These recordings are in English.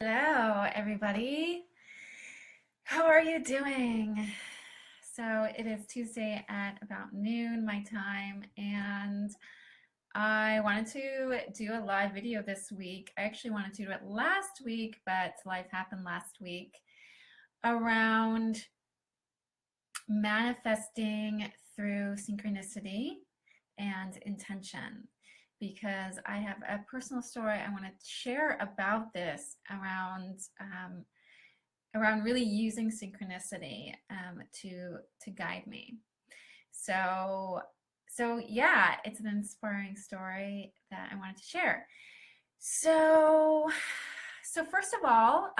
Hello, everybody. How are you doing? So it is Tuesday at about noon my time, and I wanted to do a live video this week. I actually wanted to do it last week, but life happened last week around manifesting through synchronicity and intention, because I have a personal story I want to share about this around really using synchronicity to guide me. So yeah, it's an inspiring story that I wanted to share. So first of all,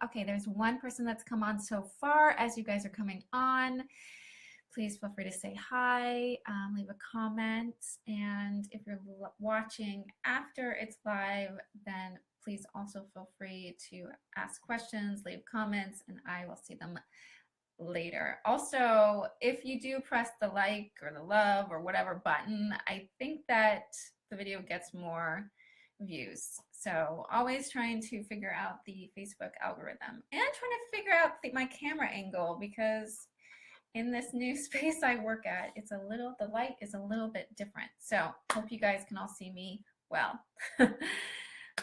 okay, there's one person that's come on so far. As you guys are coming on, please feel free to say hi, leave a comment, and if you're watching after it's live, then please also feel free to ask questions, leave comments, and I will see them later. Also, if you do press the like or the love or whatever button, I think that the video gets more views. So always trying to figure out the Facebook algorithm and trying to figure out my camera angle, because in this new space I work at, the light is a little bit different. So hope you guys can all see me well.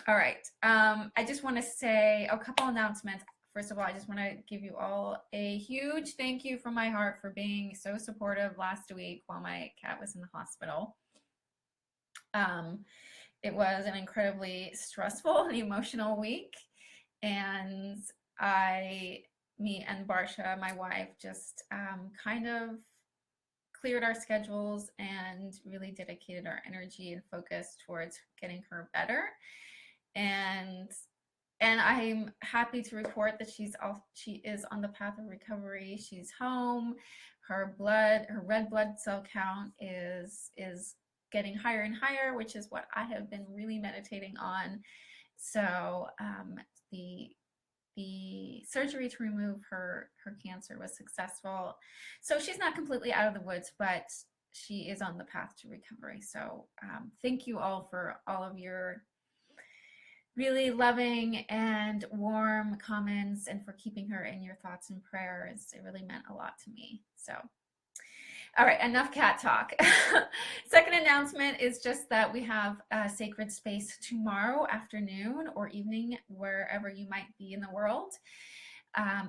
All right. I just want to say a couple announcements. First of all, I just want to give you all a huge thank you from my heart for being so supportive last week while my cat was in the hospital. It was an incredibly stressful and emotional week, and me and Barsha, my wife, just kind of cleared our schedules and really dedicated our energy and focus towards getting her better. And I'm happy to report that she is on the path of recovery. She's home. Her red blood cell count is getting higher and higher, which is what I have been really meditating on. So the surgery to remove her cancer was successful. So she's not completely out of the woods, but she is on the path to recovery. So thank you all for all of your really loving and warm comments, and for keeping her in your thoughts and prayers. It really meant a lot to me. So, all right, enough cat talk. Second announcement is just that we have a sacred space tomorrow afternoon or evening, wherever you might be in the world.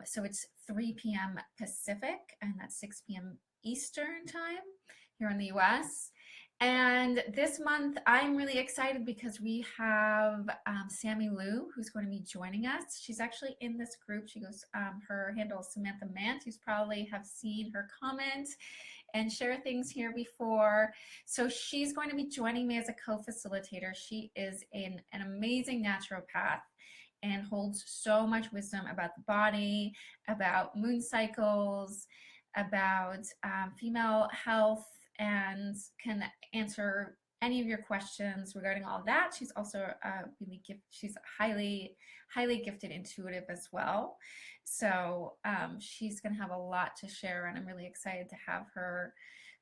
So it's 3 p.m. Pacific, and that's 6 p.m. Eastern time here in the US. And this month, I'm really excited because we have Sammy Lou, who's going to be joining us. She's actually in this group. She goes, her handle is Samantha Mant. You probably have seen her comment and share things here before. So she's going to be joining me as a co-facilitator. She is an amazing naturopath and holds so much wisdom about the body, about moon cycles, about female health, and can answer any of your questions regarding all of that. She's also she's highly gifted intuitive as well. So she's going to have a lot to share, and I'm really excited to have her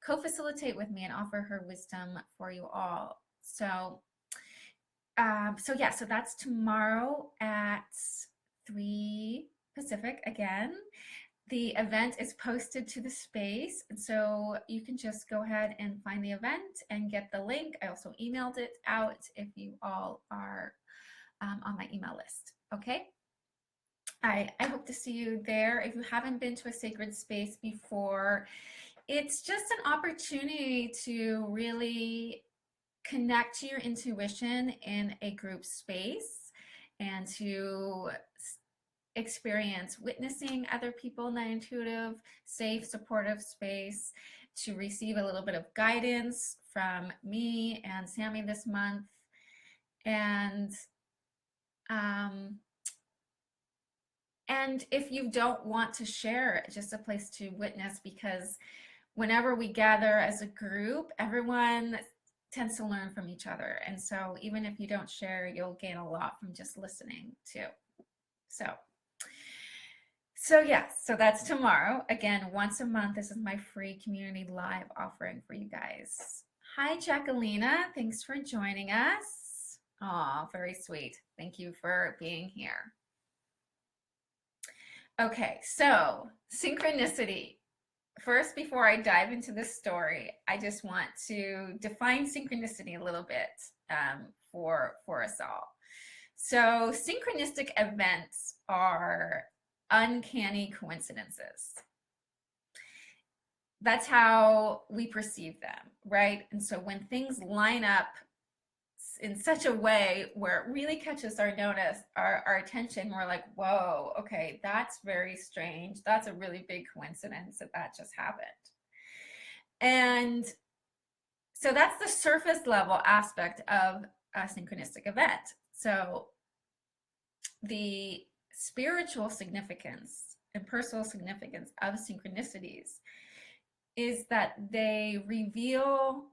co-facilitate with me and offer her wisdom for you all. So so that's tomorrow at 3 Pacific again. The event is posted to the space, and so you can just go ahead and find the event and get the link. I also emailed it out if you all are on my email list. Okay. I hope to see you there. If you haven't been to a sacred space before, it's just an opportunity to really connect to your intuition in a group space, and to experience witnessing other people in that intuitive, safe, supportive space, to receive a little bit of guidance from me and Sammy this month. And if you don't want to share, just a place to witness, because whenever we gather as a group, everyone tends to learn from each other. And so even if you don't share, you'll gain a lot from just listening too. So yeah, so that's tomorrow. Again, once a month, this is my free community live offering for you guys. Hi, Jacquelina. Thanks for joining us. Aw, very sweet. Thank you for being here. Okay, so synchronicity. First, before I dive into this story, I just want to define synchronicity a little bit for us all. So synchronistic events are uncanny coincidences. That's how we perceive them, right? And so when things line up in such a way where it really catches our notice, our attention, we're like, whoa, okay, that's very strange. That's a really big coincidence that just happened. And so that's the surface level aspect of a synchronistic event. So the spiritual significance and personal significance of synchronicities is that they reveal,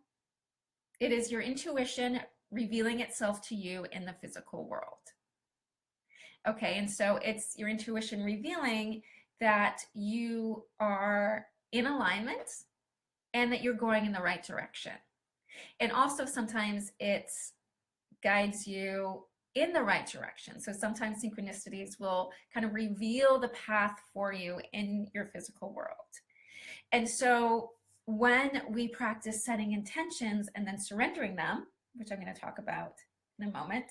it is your intuition revealing itself to you in the physical world. Okay, and so it's your intuition revealing that you are in alignment and that you're going in the right direction. And also sometimes it guides you in the right direction. So sometimes synchronicities will kind of reveal the path for you in your physical world. And so when we practice setting intentions and then surrendering them, which I'm going to talk about in a moment,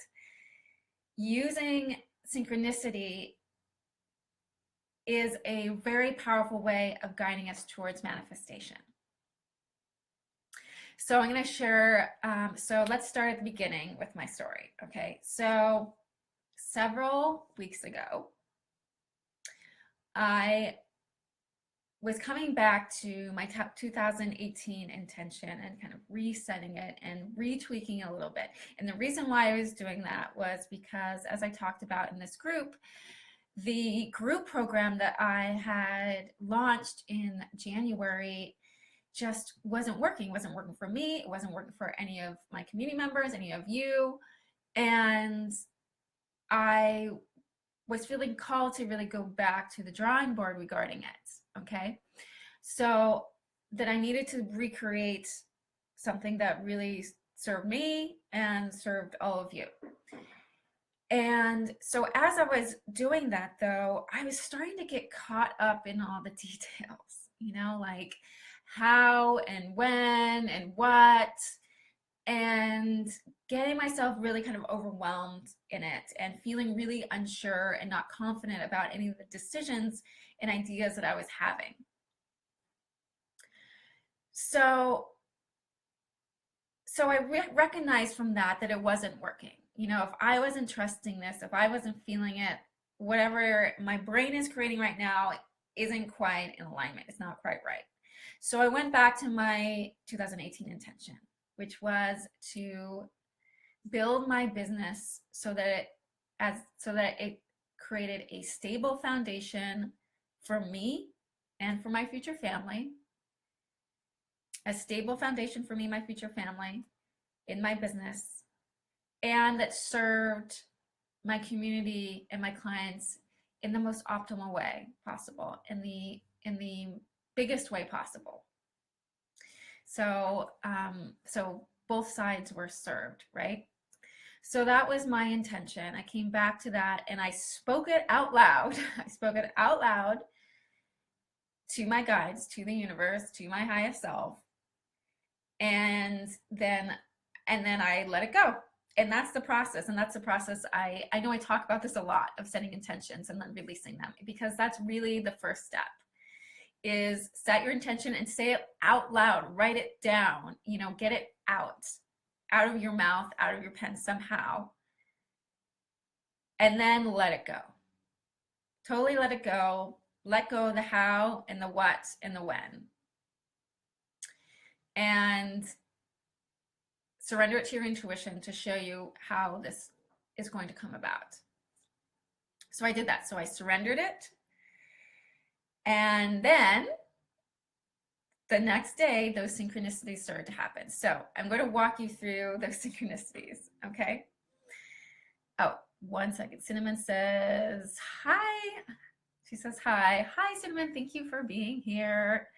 using synchronicity is a very powerful way of guiding us towards manifestation. So I'm going to share, so let's start at the beginning with my story. Okay, so several weeks ago, I was coming back to my 2018 intention and kind of resetting it and retweaking a little bit. And the reason why I was doing that was because, as I talked about in this group, the group program that I had launched in January just wasn't working for me. It wasn't working for any of my community members, any of you. And I was feeling called to really go back to the drawing board regarding it. Okay. So that I needed to recreate something that really served me and served all of you. And so as I was doing that, though, I was starting to get caught up in all the details, you know, like how and when and what, and getting myself really kind of overwhelmed in it and feeling really unsure and not confident about any of the decisions and ideas that I was having. So I recognized from that it wasn't working. You know, if I wasn't trusting this, if I wasn't feeling it, whatever my brain is creating right now isn't quite in alignment. It's not quite right. So I went back to my 2018 intention, which was to build my business so that it created a stable foundation for me and for my future family, a stable foundation for me, my future family, in my business, and that served my community and my clients in the most optimal way possible, in the biggest way possible. So so both sides were served, right? So that was my intention. I came back to that and I spoke it out loud. I spoke it out loud to my guides, to the universe, to my highest self. And then I let it go. And that's the process. And that's the process. I know I talk about this a lot, of setting intentions and then releasing them, because that's really the first step, is set your intention and say it out loud, write it down, you know, get it out of your mouth, out of your pen somehow, and then let it go. Totally let it go. Let go of the how and the what and the when. And surrender it to your intuition to show you how this is going to come about. So I did that. So I surrendered it. And then the next day, those synchronicities started to happen. So I'm going to walk you through those synchronicities, okay? Oh, 1 second. Cinnamon says, hi. She says, hi. Hi, Cinnamon. Thank you for being here.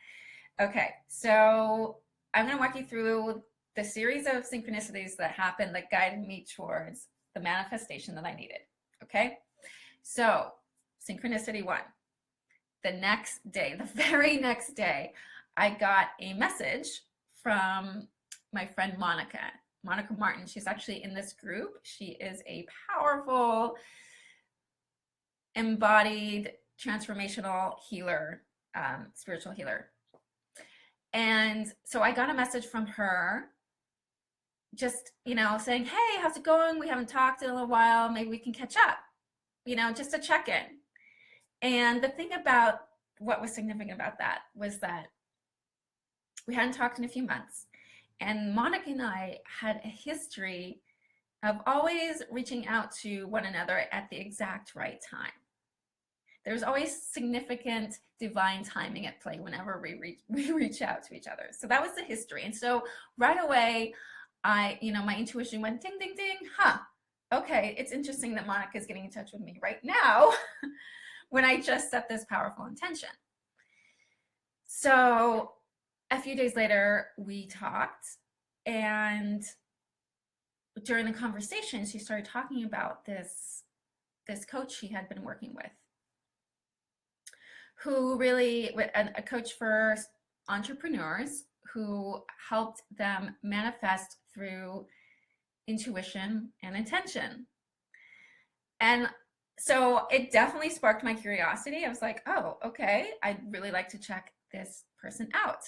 Okay, so I'm going to walk you through the series of synchronicities that happened that guided me towards the manifestation that I needed. Okay. So synchronicity 1. The next day, the very next day, I got a message from my friend Monica Martin. She's actually in this group. She is a powerful, embodied, transformational healer, spiritual healer. And so I got a message from her just, saying, hey, how's it going? We haven't talked in a little while. Maybe we can catch up, just a check-in. And the thing about what was significant about that was that we hadn't talked in a few months. And Monica and I had a history of always reaching out to one another at the exact right time. There's always significant divine timing at play whenever we reach out to each other. So that was the history. And so right away, my intuition went ding, ding, ding. Okay, it's interesting that Monica is getting in touch with me right now when I just set this powerful intention. So a few days later, we talked, and during the conversation, she started talking about this coach she had been working with, who really, a coach for entrepreneurs who helped them manifest through intuition and intention. And so it definitely sparked my curiosity. I was like, oh, okay, I'd really like to check this person out.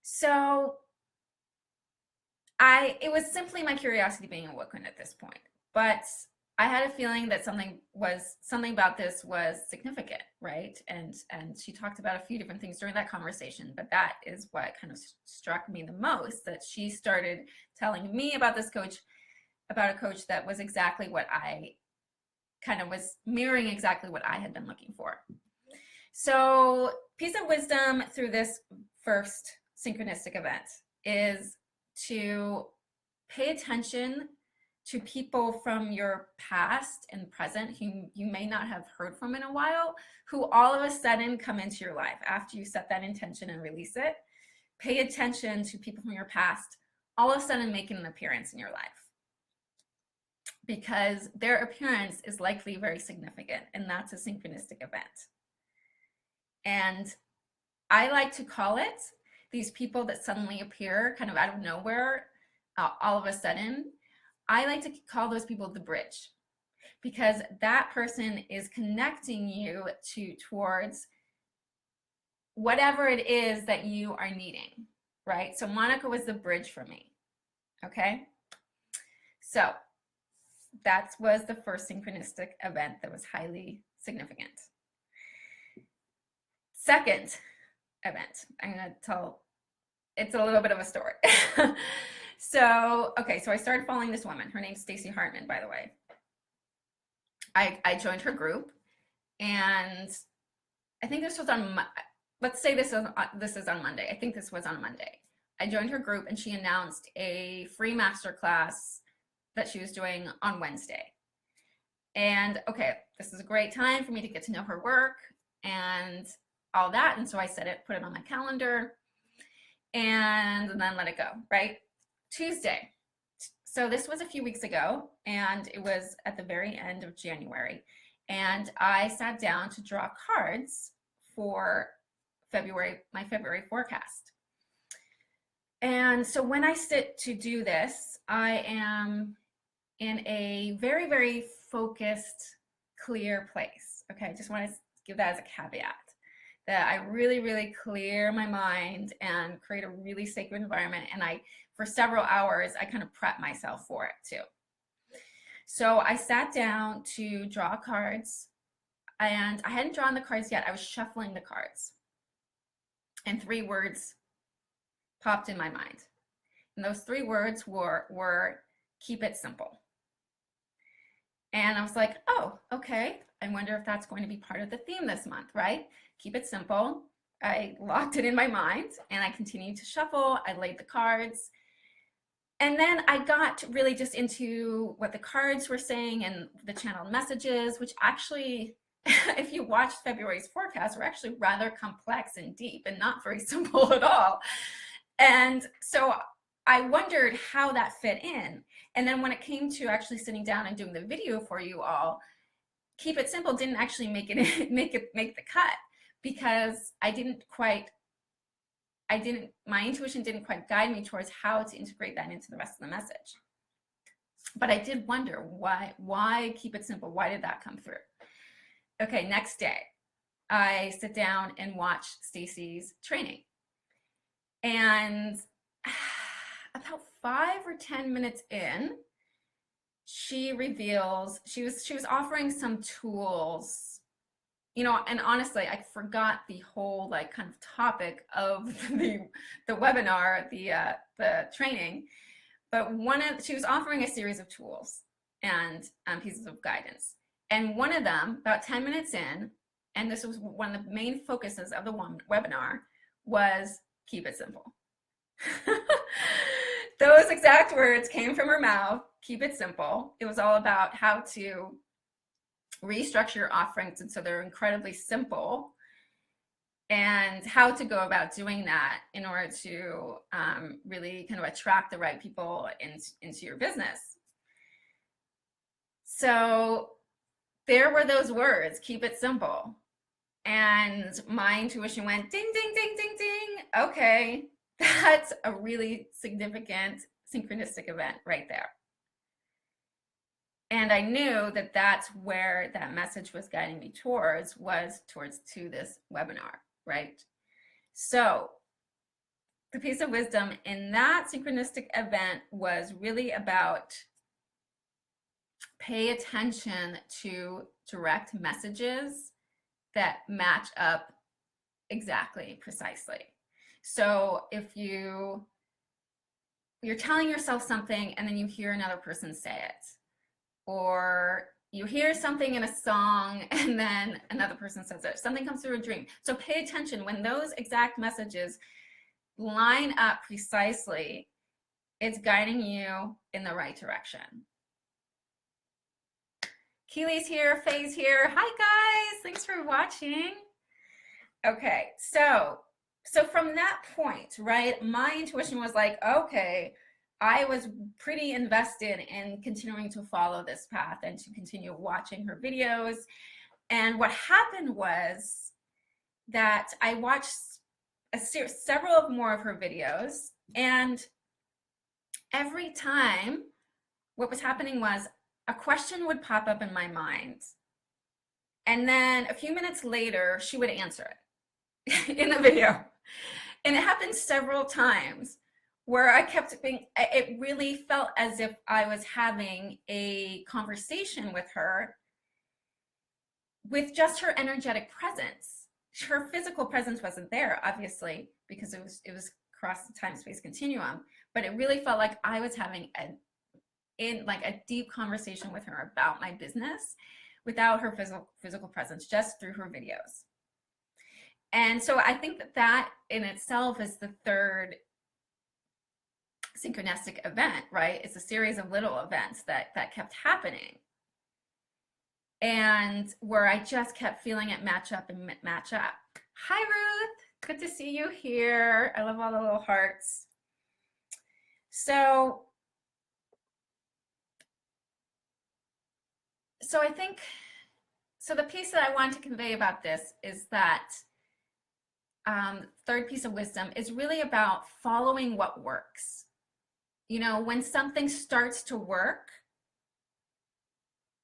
So it was simply my curiosity being awoken at this point. But I had a feeling that something about this was significant, right? And she talked about a few different things during that conversation, but that is what kind of struck me the most, that she started telling me about this coach, about a coach that was exactly what I kind of was mirroring exactly what I had been looking for. So piece of wisdom through this first synchronistic event is to pay attention to people from your past and present who you may not have heard from in a while, who all of a sudden come into your life after you set that intention and release it. Pay attention to people from your past all of a sudden making an appearance in your life, because their appearance is likely very significant, and that's a synchronistic event. And I like to call it these people that suddenly appear kind of out of nowhere, all of a sudden. I like to call those people the bridge, because that person is connecting you towards whatever it is that you are needing, right? So Monica was the bridge for me, okay? So that was the first synchronistic event that was highly significant. Second event, I'm going to tell, it's a little bit of a story. So I started following this woman. Her name's Stacy Hartman, by the way. I joined her group, and I think this was on, let's say this is on Monday. I think this was on Monday. I joined her group, and she announced a free masterclass that she was doing on Wednesday. And okay, this is a great time for me to get to know her work and all that. And so I put it on my calendar, and then let it go, right? Tuesday. So this was a few weeks ago, and it was at the very end of January. And I sat down to draw cards for my February forecast. And so when I sit to do this, I am in a very, very focused, clear place. Okay, I just want to give that as a caveat, that I really, really clear my mind and create a really sacred environment. And for several hours, I kind of prep myself for it too. So I sat down to draw cards, and I hadn't drawn the cards yet. I was shuffling the cards, and 3 words popped in my mind. And those 3 words were keep it simple. And I was like, oh, okay. I wonder if that's going to be part of the theme this month, right? Keep it simple. I locked it in my mind, and I continued to shuffle. I laid the cards. And then I got really just into what the cards were saying and the channeled messages, which actually, if you watched February's forecast, were actually rather complex and deep and not very simple at all. And so I wondered how that fit in. And then when it came to actually sitting down and doing the video for you all, Keep It Simple didn't actually make the cut, because my intuition didn't quite guide me towards how to integrate that into the rest of the message. But I did wonder, why Keep It Simple? Why did that come through? Okay, next day, I sit down and watch Stacy's training. And about 5 or 10 minutes in, she reveals, she was offering some tools, you know, and honestly, I forgot the whole like kind of topic of the webinar, the training, but she was offering a series of tools and pieces of guidance. And one of them, about 10 minutes in, and this was one of the main focuses of the webinar, was keep it simple. Those exact words came from her mouth, keep it simple. It was all about how to restructure your offerings, and so they're incredibly simple, and how to go about doing that in order to really kind of attract the right people into your business. So there were those words, keep it simple. And my intuition went ding, ding, ding, ding, ding. Okay, that's a really significant synchronistic event right there. And I knew that that's where that message was guiding me towards this webinar, right? So the piece of wisdom in that synchronistic event was really about pay attention to direct messages that match up exactly, precisely. So if you're telling yourself something and then you hear another person say it, or you hear something in a song and then another person says it, something comes through a dream. So pay attention when those exact messages line up precisely, it's guiding you in the right direction. Keely's here, Faye's here. Hi guys, thanks for watching. Okay, so from that point, right, my intuition was like, okay, I was pretty invested in continuing to follow this path and to continue watching her videos. And what happened was that I watched several more of her videos, and every time what was happening was a question would pop up in my mind, and then a few minutes later she would answer it in the video. And it happened several times where I kept being, it really felt as if I was having a conversation with her with just her energetic presence. Her physical presence wasn't there, obviously, because it was across the time-space continuum, but it really felt like I was having a deep conversation with her about my business without her physical presence, just through her videos. And so I think that in itself is the third synchronistic event, right? It's a series of little events that kept happening, and where I just kept feeling it match up and match up. Hi, Ruth. Good to see you here. I love all the little hearts. So I think, so the piece that I want to convey about this is that third piece of wisdom is really about following what works. You know, when something starts to work,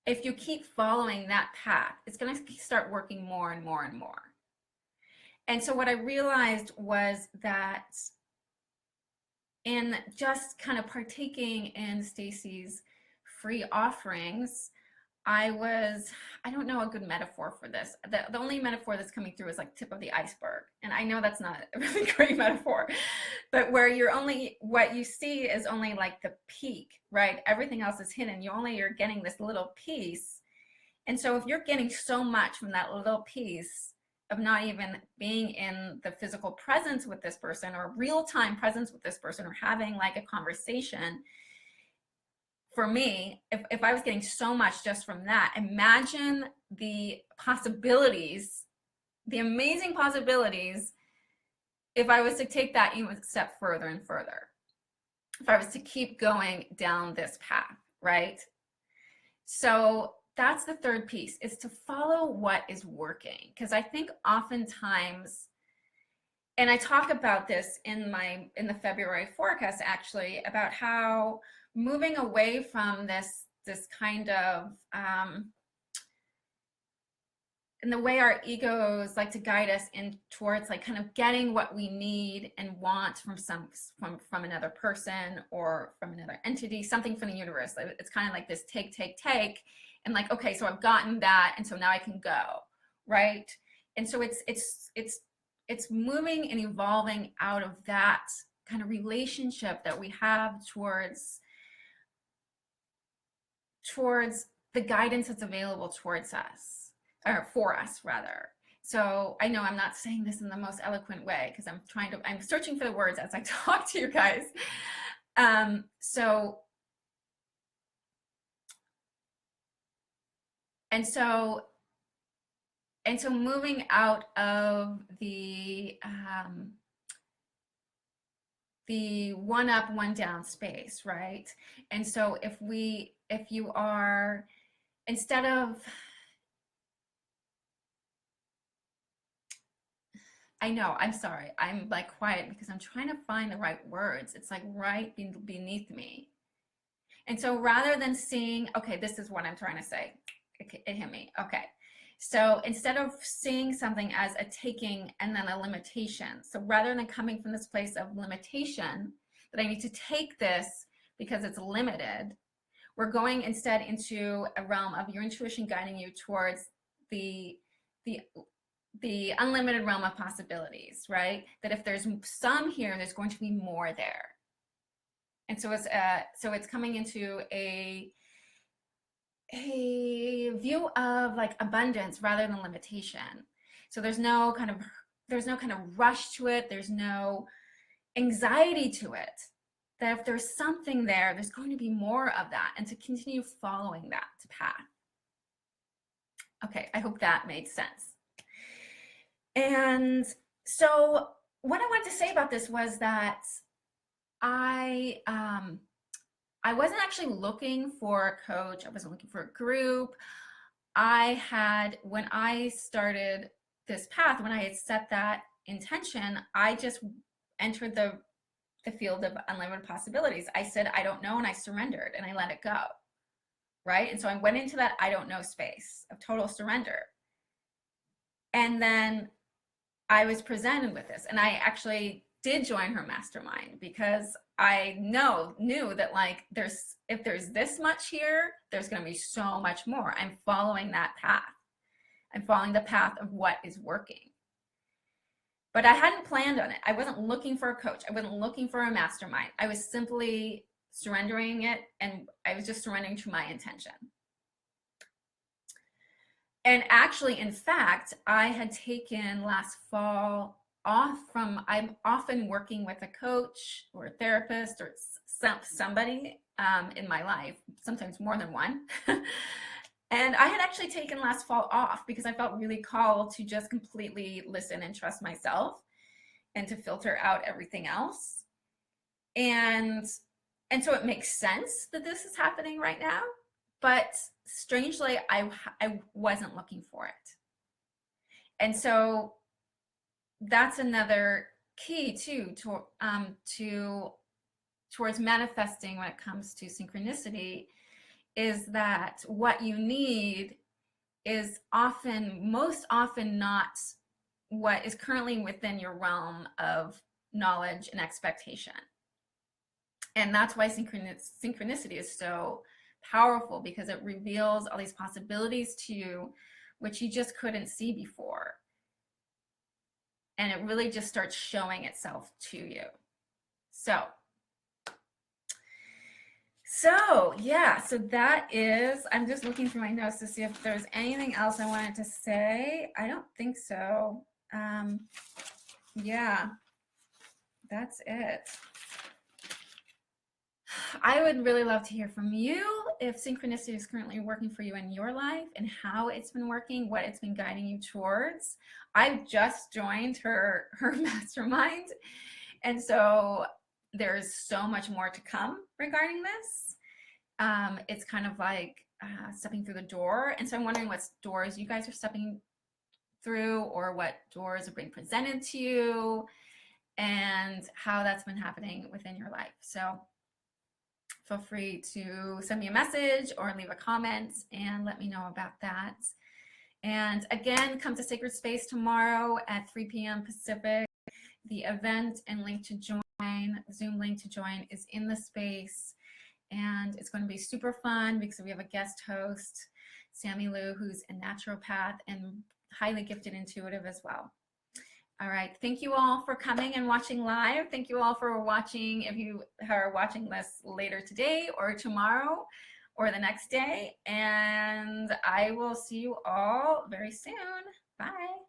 if you keep following that path, it's going to start working more and more and more. And so what I realized was that in just kind of partaking in Stacy's free offerings, I don't know a good metaphor for this. The only metaphor that's coming through is like tip of the iceberg. And I know that's not a really great metaphor, but where what you see is only like the peak, right? Everything else is hidden. You're getting this little piece. And so if you're getting so much from that little piece of not even being in the physical presence with this person, or real-time presence with this person, or having like a conversation, for me, if I was getting so much just from that, imagine the possibilities, the amazing possibilities, if I was to take that even a step further and further. if I was to keep going down this path, right? So that's the third piece, is to follow what is working. Because I think oftentimes, and I talk about this in the February forecast actually, about how moving away from this kind of and the way our egos like to guide us in towards like kind of getting what we need and want from another person or from another entity, something from the universe. It's kind of like this take, and like, okay, so I've gotten that, and so now I can go, right? And so it's moving and evolving out of that kind of relationship that we have towards the guidance that's available towards us, or for us rather. So I know I'm not saying this in the most eloquent way because I'm searching for the words as I talk to you guys. So moving out of the one up, one down space, right? And so if you are, instead of, I know, I'm sorry, I'm like quiet because I'm trying to find the right words. It's like right beneath me. And so rather than seeing, okay, this is what I'm trying to say, it hit me. Okay. So instead of seeing something as a taking and then a limitation, so rather than coming from this place of limitation, that I need to take this because it's limited, we're going instead into a realm of your intuition guiding you towards the unlimited realm of possibilities, right? That if there's some here, there's going to be more there. And so it's coming into a view of like abundance rather than limitation. So there's no kind of rush to it. There's no anxiety to it. That if there's something there, there's going to be more of that, and to continue following that path. Okay, I hope that made sense. And so what I wanted to say about this was that I wasn't actually looking for a coach. I wasn't looking for a group. When I started this path, when I had set that intention, I just entered the field of unlimited possibilities. I said, I don't know, and I surrendered and I let it go, right? And so I went into that I don't know space of total surrender. And then I was presented with this, and I actually did join her mastermind because I knew that like if there's this much here, there's going to be so much more. I'm following that path. I'm following the path of what is working. But I hadn't planned on it. I wasn't looking for a coach. I wasn't looking for a mastermind. I was simply surrendering it, and I was just surrendering to my intention. And actually, in fact, I had taken last fall off from, I'm often working with a coach or a therapist or somebody in my life, sometimes more than one. And I had actually taken last fall off because I felt really called to just completely listen and trust myself and to filter out everything else. And so it makes sense that this is happening right now, but strangely, I wasn't looking for it. And so that's another key too towards manifesting when it comes to synchronicity, is that what you need is most often not what is currently within your realm of knowledge and expectation. And that's why synchronicity is so powerful, because it reveals all these possibilities to you which you just couldn't see before. And it really just starts showing itself to you. So yeah, so that is, I'm just looking through my notes to see if there's anything else I wanted to say. I don't think so. Yeah, that's it. I would really love to hear from you if synchronicity is currently working for you in your life, and how it's been working, what it's been guiding you towards. I've just joined her mastermind, and so there's so much more to come regarding this. It's kind of like stepping through the door. And so I'm wondering what doors you guys are stepping through, or what doors are being presented to you, and how that's been happening within your life. So feel free to send me a message or leave a comment and let me know about that. And again, come to Sacred Space tomorrow at 3 p.m. Pacific. The event and link to join, Zoom link to join, is in the space. And it's going to be super fun because we have a guest host, Sammy Lou, who's a naturopath and highly gifted intuitive as well. All right, thank you all for coming and watching live. Thank you all for watching, if you are watching this later today or tomorrow or the next day. And I will see you all very soon. Bye.